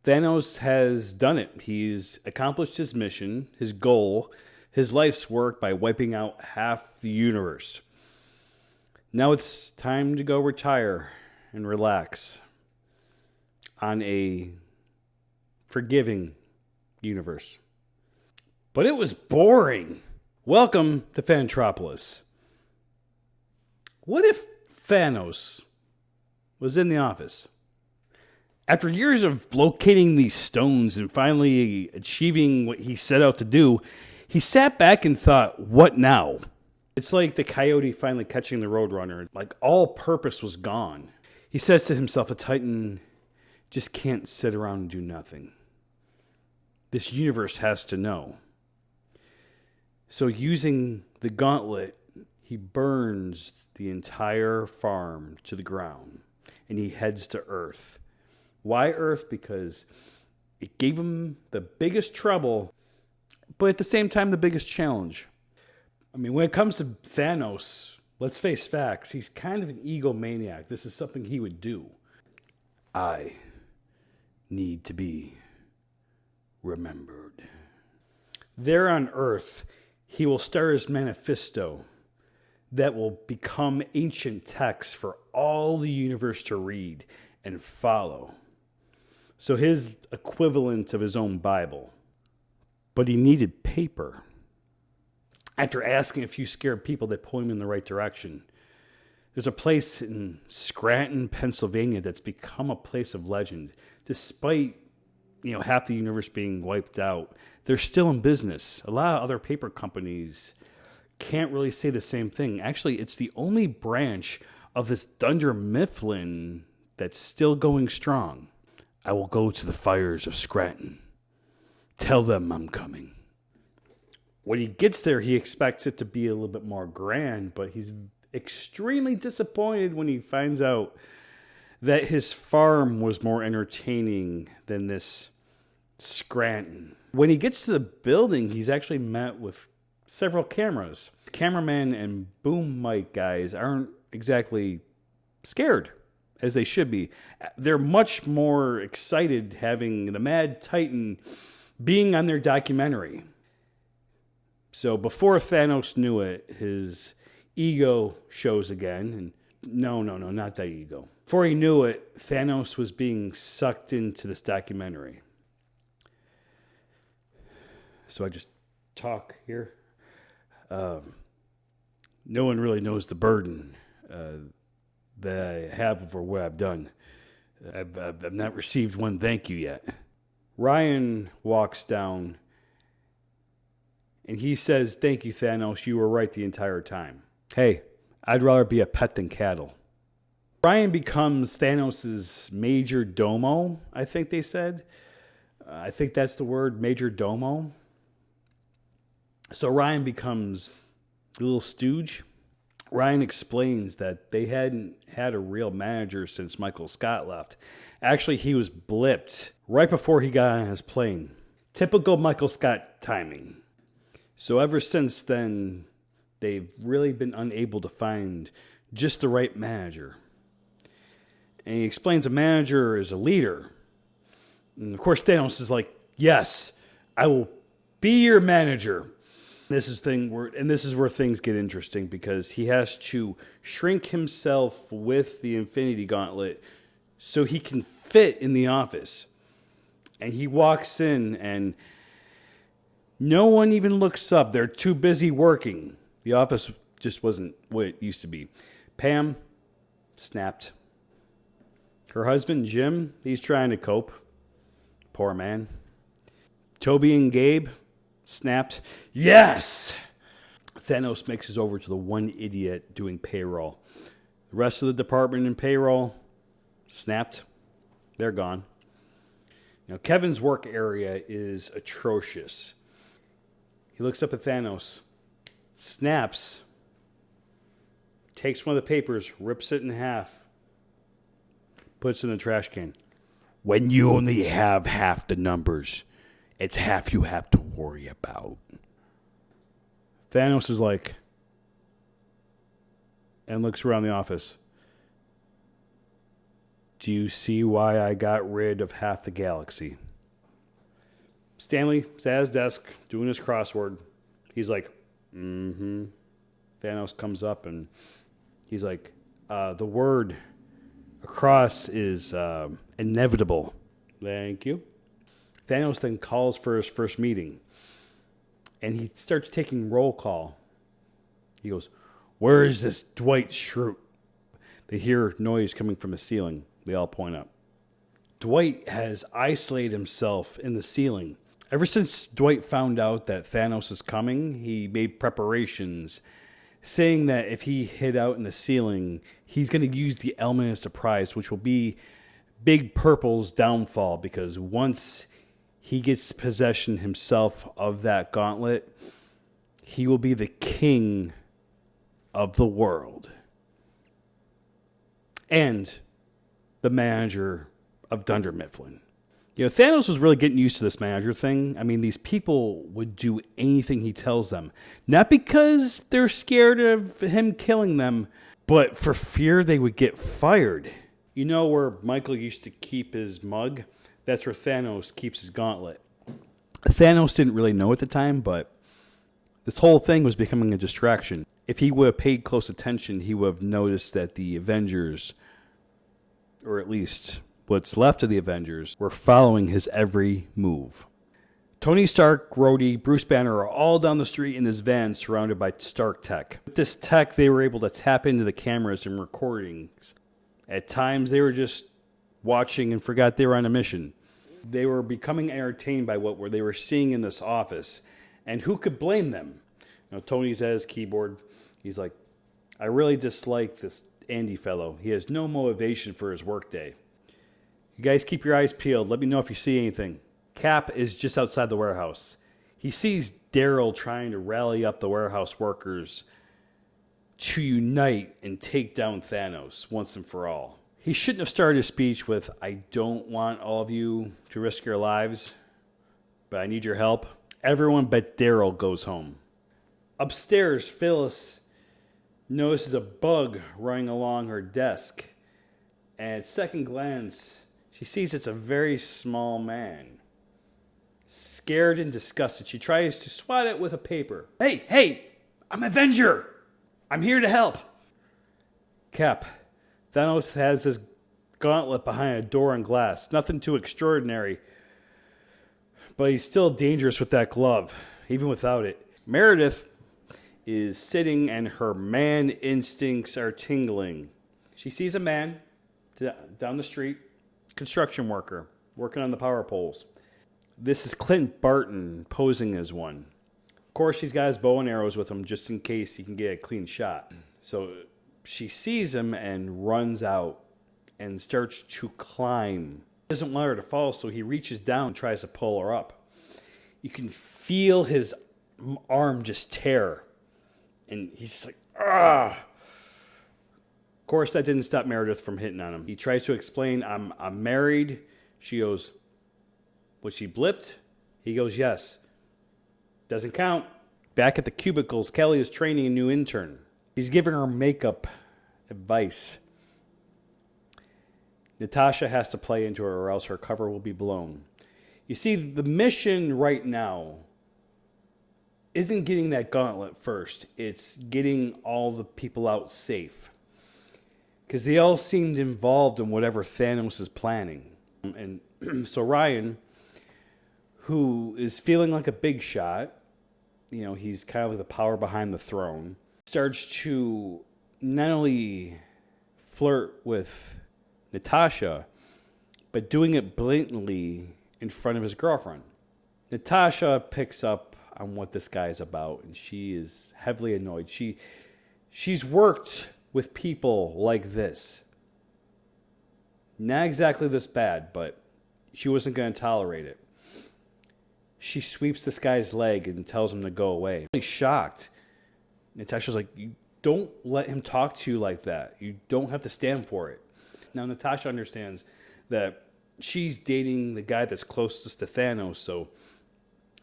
Thanos has done it. He's accomplished his mission, his goal, his life's work by wiping out half the universe. Now it's time to go retire and relax on a forgiving universe. But it was boring. Welcome to Fantropolis. What if Thanos was in the office? After years of locating these stones and finally achieving what he set out to do, he sat back and thought, what now? It's like the coyote finally catching the roadrunner. Like all purpose was gone. He says to himself, a Titan just can't sit around and do nothing. This universe has to know. So using the gauntlet, he burns the entire farm to the ground and he heads to Earth. Why Earth? Because it gave him the biggest trouble, but at the same time, the biggest challenge. I mean, when it comes to Thanos, let's face facts. He's kind of an egomaniac. This is something he would do. I need to be remembered. There on Earth, he will start his manifesto that will become ancient text for all the universe to read and follow. So his equivalent of his own Bible. But he needed paper. After asking a few scared people, they point him in the right direction. There's a place in Scranton, Pennsylvania that's become a place of legend. Despite, half the universe being wiped out, they're still in business. A lot of other paper companies can't really say the same thing. Actually, it's the only branch of this Dunder Mifflin that's still going strong. I will go to the fires of Scranton. Tell them I'm coming. When he gets there, he expects it to be a little bit more grand, but he's extremely disappointed when he finds out that his farm was more entertaining than this Scranton. When he gets to the building, he's actually met with several cameras. Cameraman and boom mic guys aren't exactly scared, as they should be. They're much more excited having the Mad Titan being on their documentary. So before Thanos knew it, his ego shows again. And no, not that ego. Before he knew it, Thanos was being sucked into this documentary. So I just talk here. No one really knows the burden that I have for what I've done. I've not received one thank you yet. Ryan walks down and he says, thank you, Thanos. You were right the entire time. Hey, I'd rather be a pet than cattle. Ryan becomes Thanos' major domo, I think they said. I think that's the word, major domo. So Ryan becomes the little stooge. Ryan explains that they hadn't had a real manager since Michael Scott left. Actually, he was blipped right before he got on his plane. Typical Michael Scott timing. So ever since then, they've really been unable to find just the right manager. And he explains a manager is a leader. And of course, Thanos is like, yes, I will be your manager. This is where things get interesting because he has to shrink himself with the Infinity Gauntlet so he can fit in the office. And he walks in and no one even looks up. They're too busy working. The office just wasn't what it used to be. Pam snapped. Her husband, Jim, he's trying to cope. Poor man. Toby and Gabe snapped. Yes! Thanos mixes over to the one idiot doing payroll. The rest of the department in payroll snapped. They're gone. Now, Kevin's work area is atrocious. He looks up at Thanos, snaps, takes one of the papers, rips it in half, puts it in the trash can. When you only have half the numbers, it's half you have to worry about. Thanos is like, and looks around the office. Do you see why I got rid of half the galaxy? Stanley is at his desk doing his crossword. He's like, mm-hmm. Thanos comes up and he's like, the word across is inevitable. Thank you. Thanos then calls for his first meeting. And he starts taking roll call. He goes, where is this Dwight Schrute? They hear noise coming from the ceiling. They all point up. Dwight has isolated himself in the ceiling. Ever since Dwight found out that Thanos is coming, he made preparations, saying that if he hid out in the ceiling, he's going to use the element of surprise, which will be Big Purple's downfall, because once he gets possession himself of that gauntlet, he will be the king of the world. And the manager of Dunder Mifflin. You know, Thanos was really getting used to this manager thing. I mean, these people would do anything he tells them. Not because they're scared of him killing them, but for fear they would get fired. You know where Michael used to keep his mug? That's where Thanos keeps his gauntlet. Thanos didn't really know at the time, but this whole thing was becoming a distraction. If he would have paid close attention, he would have noticed that the Avengers, or at least what's left of the Avengers, were following his every move. Tony Stark, Rhodey, Bruce Banner are all down the street in this van surrounded by Stark tech. With this tech, they were able to tap into the cameras and recordings. At times, they were just watching and forgot they were on a mission. They were becoming entertained by what they were seeing in this office. And who could blame them? You know, Tony's at his keyboard. He's like, I really dislike this Andy fellow. He has no motivation for his workday. You guys keep your eyes peeled. Let me know if you see anything. Cap is just outside the warehouse. He sees Daryl trying to rally up the warehouse workers to unite and take down Thanos once and for all. He shouldn't have started his speech with, I don't want all of you to risk your lives, but I need your help. Everyone but Daryl goes home. Upstairs, Phyllis notices a bug running along her desk. And at second glance, she sees it's a very small man. Scared and disgusted, she tries to swat it with a paper. Hey, I'm an Avenger. I'm here to help. Cap, Thanos has his gauntlet behind a door and glass. Nothing too extraordinary. But he's still dangerous with that glove, even without it. Meredith is sitting and her man instincts are tingling. She sees a man down the street, construction worker, working on the power poles. This is Clint Barton posing as one. Of course, he's got his bow and arrows with him just in case he can get a clean shot. So she sees him and runs out and starts to climb. He doesn't want her to fall, so he reaches down and tries to pull her up. You can feel his arm just tear. And he's just like, ah! Of course, that didn't stop Meredith from hitting on him. He tries to explain, I'm married. She goes, was she blipped? He goes, yes. Doesn't count. Back at the cubicles, Kelly is training a new intern. He's giving her makeup advice. Natasha has to play into her or else her cover will be blown. You see, the mission right now isn't getting that gauntlet first. It's getting all the people out safe. Because they all seemed involved in whatever Thanos is planning. And so Ryan, who is feeling like a big shot, you know, he's kind of like the power behind the throne, starts to not only flirt with Natasha, but doing it blatantly in front of his girlfriend. Natasha picks up on what this guy is about, and she is heavily annoyed. She's worked with people like this. Not exactly this bad, but she wasn't going to tolerate it. She sweeps this guy's leg and tells him to go away. Really shocked. Natasha's like, you don't let him talk to you like that. You don't have to stand for it. Now, Natasha understands that she's dating the guy that's closest to Thanos, so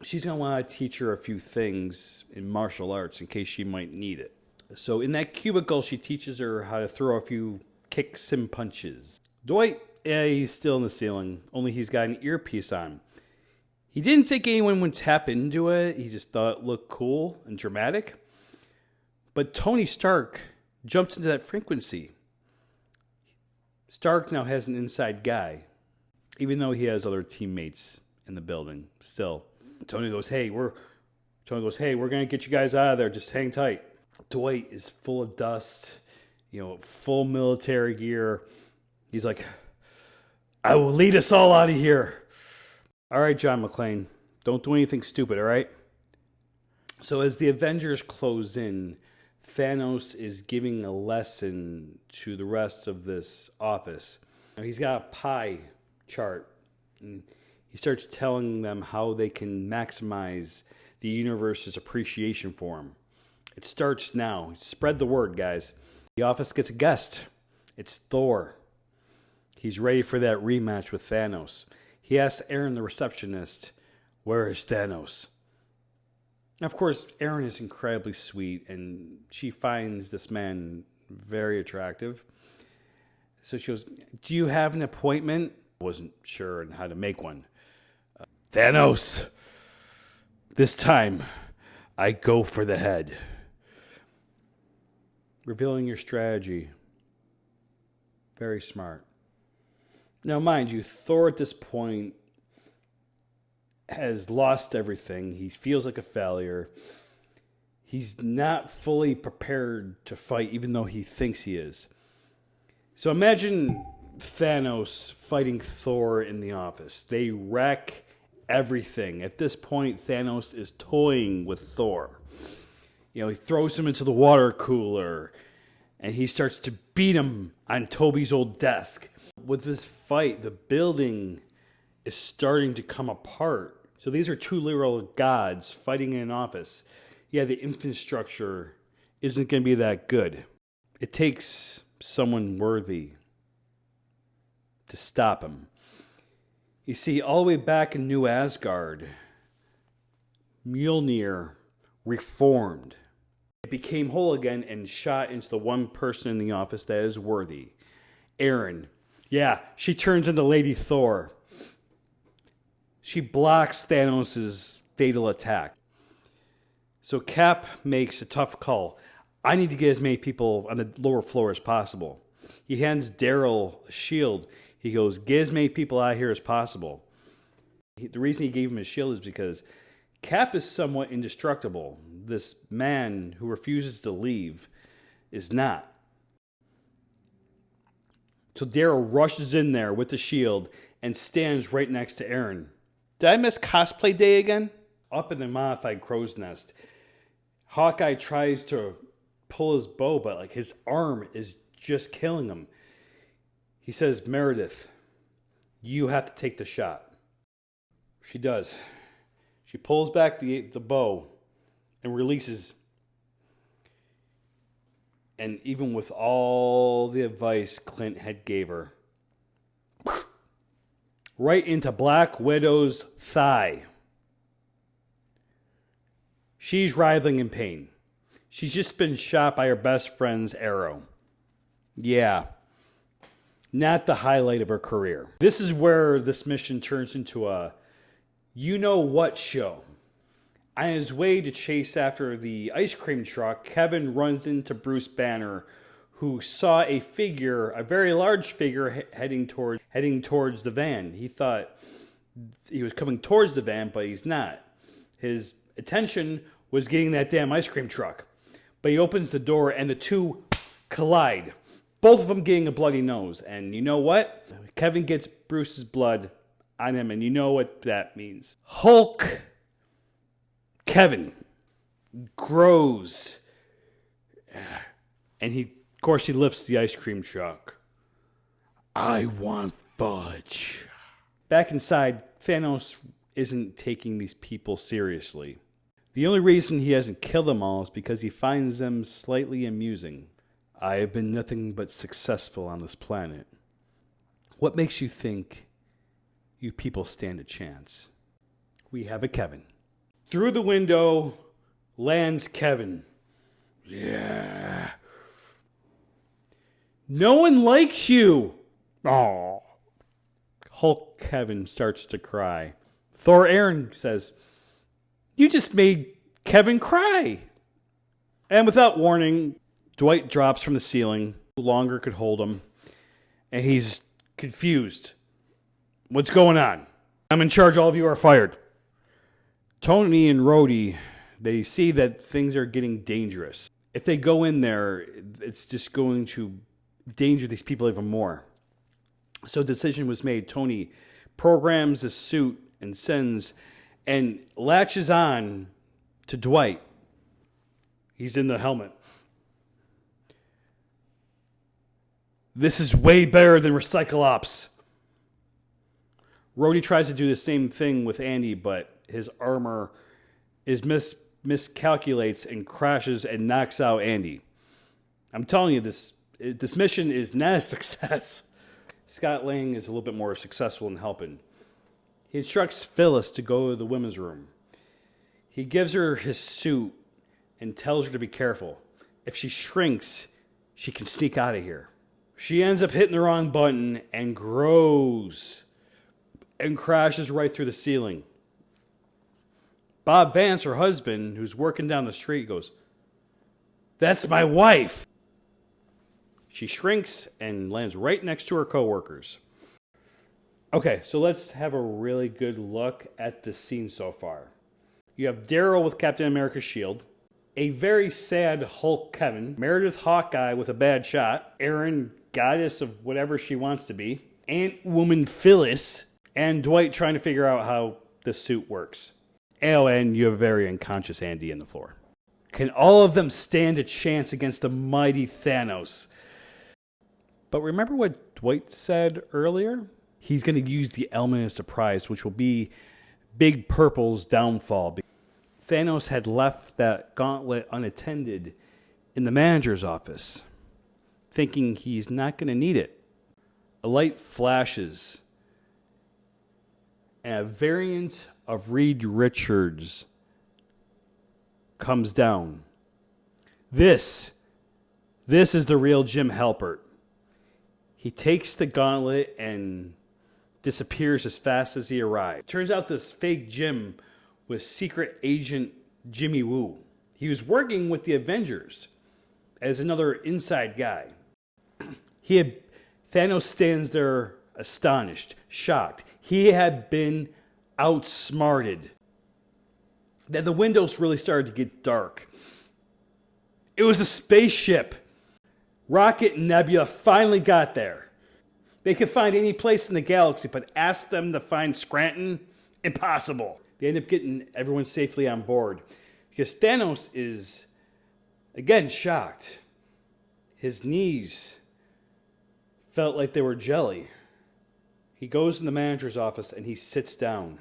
she's going to want to teach her a few things in martial arts in case she might need it. So in that cubicle, she teaches her how to throw a few kicks and punches. Dwight Yeah, he's still in the ceiling, only he's got an earpiece on. He didn't think anyone would tap into it. He just thought it looked cool and dramatic. But Tony Stark jumps into that frequency. Stark now has an inside guy, even though he has other teammates in the building still. Tony goes, hey, we're going to get you guys out of there. Just hang tight. Dwight is full of dust, full military gear. He's like, I will lead us all out of here. All right, John McClane, don't do anything stupid, all right? So as the Avengers close in, Thanos is giving a lesson to the rest of this office. He's got a pie chart, and he starts telling them how they can maximize the universe's appreciation for him. It starts now. Spread the word, guys. The office gets a guest. It's Thor. He's ready for that rematch with Thanos. He asks Aaron, the receptionist, where is Thanos? Of course, Aaron is incredibly sweet, and she finds this man very attractive. So she goes, do you have an appointment? I wasn't sure on how to make one. Thanos, this time I go for the head. Revealing your strategy. Very smart. Now, mind you, Thor at this point has lost everything. He feels like a failure. He's not fully prepared to fight, even though he thinks he is. So imagine Thanos fighting Thor in the office. They wreck everything. At this point, Thanos is toying with Thor. He throws him into the water cooler, and he starts to beat him on Toby's old desk. With this fight, the building is starting to come apart. So these are two literal gods fighting in an office. Yeah, the infrastructure isn't going to be that good. It takes someone worthy to stop him. You see, all the way back in New Asgard, Mjolnir reformed. It became whole again and shot into the one person in the office that is worthy. Erin. Yeah, she turns into Lady Thor. She blocks Thanos' fatal attack. So Cap makes a tough call. I need to get as many people on the lower floor as possible. He hands Daryl a shield. He goes, get as many people out here as possible. The reason he gave him a shield is because Cap is somewhat indestructible. This man who refuses to leave is not. So Daryl rushes in there with the shield and stands right next to Aaron. Did I miss cosplay day again? Up in the modified crow's nest, Hawkeye tries to pull his bow, but his arm is just killing him. He says, Meredith, you have to take the shot. She does. She pulls back the bow and releases. And even with all the advice Clint had gave her, right into Black Widow's thigh. She's writhing in pain. She's just been shot by her best friend's arrow. Yeah, not the highlight of her career. This is where this mission turns into a you-know-what show. On his way to chase after the ice cream truck, Kevin runs into Bruce Banner, who saw a figure, a very large figure, heading towards the van. He thought he was coming towards the van, but he's not. His attention was getting that damn ice cream truck. But he opens the door, and the two collide, both of them getting a bloody nose. And you know what? Kevin gets Bruce's blood on him, and you know what that means. Hulk Kevin grows, and he lifts the ice cream truck. I want fudge. Back inside, Thanos isn't taking these people seriously. The only reason he hasn't killed them all is because he finds them slightly amusing. I have been nothing but successful on this planet. What makes you think you people stand a chance? We have a Kevin. Through the window lands Kevin. Yeah. No one likes you. Oh, Hulk Kevin starts to cry. Thor Aaron says, "You just made Kevin cry." And without warning, Dwight drops from the ceiling. No longer could hold him. And he's confused. "What's going on? I'm in charge. All of you are fired." Tony and Rhodey, they see that things are getting dangerous. If they go in there, it's just going to danger these people even more. So a decision was made. Tony programs a suit and sends and latches on to Dwight. He's in the helmet. "This is way better than Recycle Ops." Rhodey tries to do the same thing with Andy, but his armor is miscalculates and crashes and knocks out Andy. I'm telling you, this mission is not a success. Scott Lang is a little bit more successful in helping. He instructs Phyllis to go to the women's room. He gives her his suit and tells her to be careful. If she shrinks, she can sneak out of here. She ends up hitting the wrong button and grows and crashes right through the ceiling. Bob Vance, her husband, who's working down the street, goes, "That's my wife." She shrinks and lands right next to her coworkers. Okay, so let's have a really good look at the scene so far. You have Daryl with Captain America's shield, a very sad Hulk Kevin, Meredith Hawkeye with a bad shot, Aaron, goddess of whatever she wants to be, Ant-Woman Phyllis, and Dwight trying to figure out how the suit works. Oh, and you have a very unconscious Andy on the floor. Can all of them stand a chance against the mighty Thanos? But remember what Dwight said earlier? He's going to use the element of surprise, which will be Big Purple's downfall. Thanos had left that gauntlet unattended in the manager's office, thinking he's not going to need it. A light flashes, and a variant of Reed Richards comes down. This is the real Jim Halpert. He takes the gauntlet and disappears as fast as he arrived. Turns out this fake Jim was secret agent Jimmy Woo. He was working with the Avengers as another inside guy. Thanos stands there astonished, shocked. He had been outsmarted. Then the windows really started to get dark. It was a spaceship. Rocket and Nebula finally got there. They could find any place in the galaxy, but ask them to find Scranton? Impossible. They end up getting everyone safely on board because Thanos is, again, shocked. His knees felt like they were jelly. He goes in the manager's office and he sits down.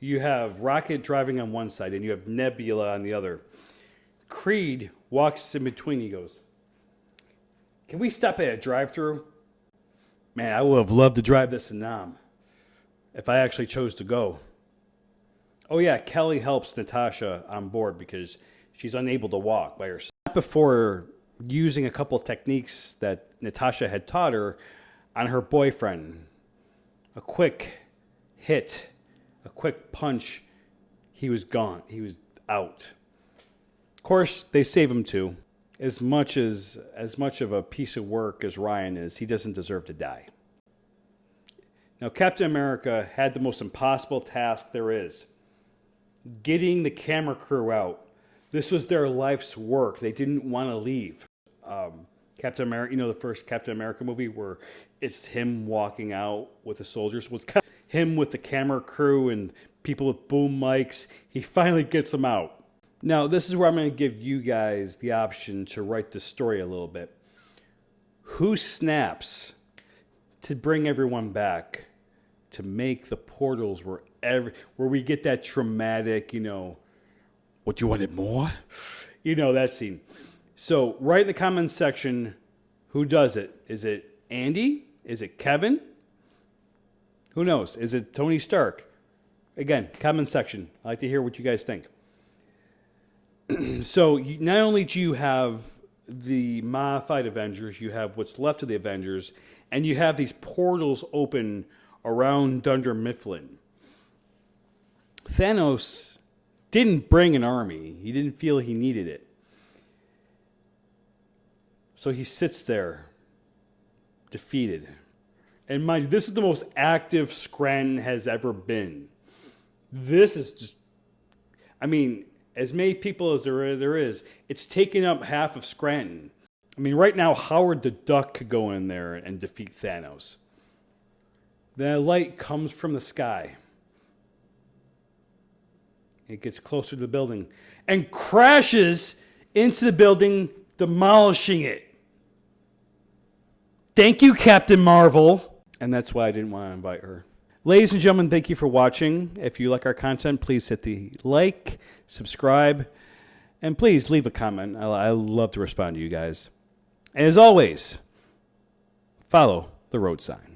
You have Rocket driving on one side and you have Nebula on the other. Creed walks in between. He goes, "Can we stop at a drive-thru? Man, I would have loved to drive this in Nam if I actually chose to go." Oh yeah, Kelly helps Natasha on board because she's unable to walk by herself. Before using a couple of techniques that Natasha had taught her on her boyfriend. A quick hit, a quick punch, he was gone. He was out. Of course, they save him too. As much of a piece of work as Ryan is, he doesn't deserve to die. Now, Captain America had the most impossible task there is. Getting the camera crew out. This was their life's work. They didn't want to leave. Captain America, the first Captain America movie where it's him walking out with the soldiers. Was him with the camera crew and people with boom mics. He finally gets them out. Now, this is where I'm going to give you guys the option to write the story a little bit. Who snaps to bring everyone back to make the portals where we get that traumatic, what, you wanted more? That scene. So write in the comments section, who does it? Is it Andy? Is it Kevin? Who knows? Is it Tony Stark? Again, comment section. I'd like to hear what you guys think. So not only do you have the modified Avengers, you have what's left of the Avengers, And you have these portals open around Dunder Mifflin. Thanos didn't bring an army. He didn't feel he needed it. So he sits there, defeated. And mind you, this is the most active Scranton has ever been. This is just, I mean, as many people as there is, it's taking up half of Scranton. I mean, right now, Howard the Duck could go in there and defeat Thanos. The light comes from the sky. It gets closer to the building and crashes into the building, demolishing it. Thank you, Captain Marvel. And that's why I didn't want to invite her. Ladies and gentlemen, thank you for watching. If you like our content, please hit the like, subscribe, and please leave a comment. I love to respond to you guys. And as always, follow the road sign.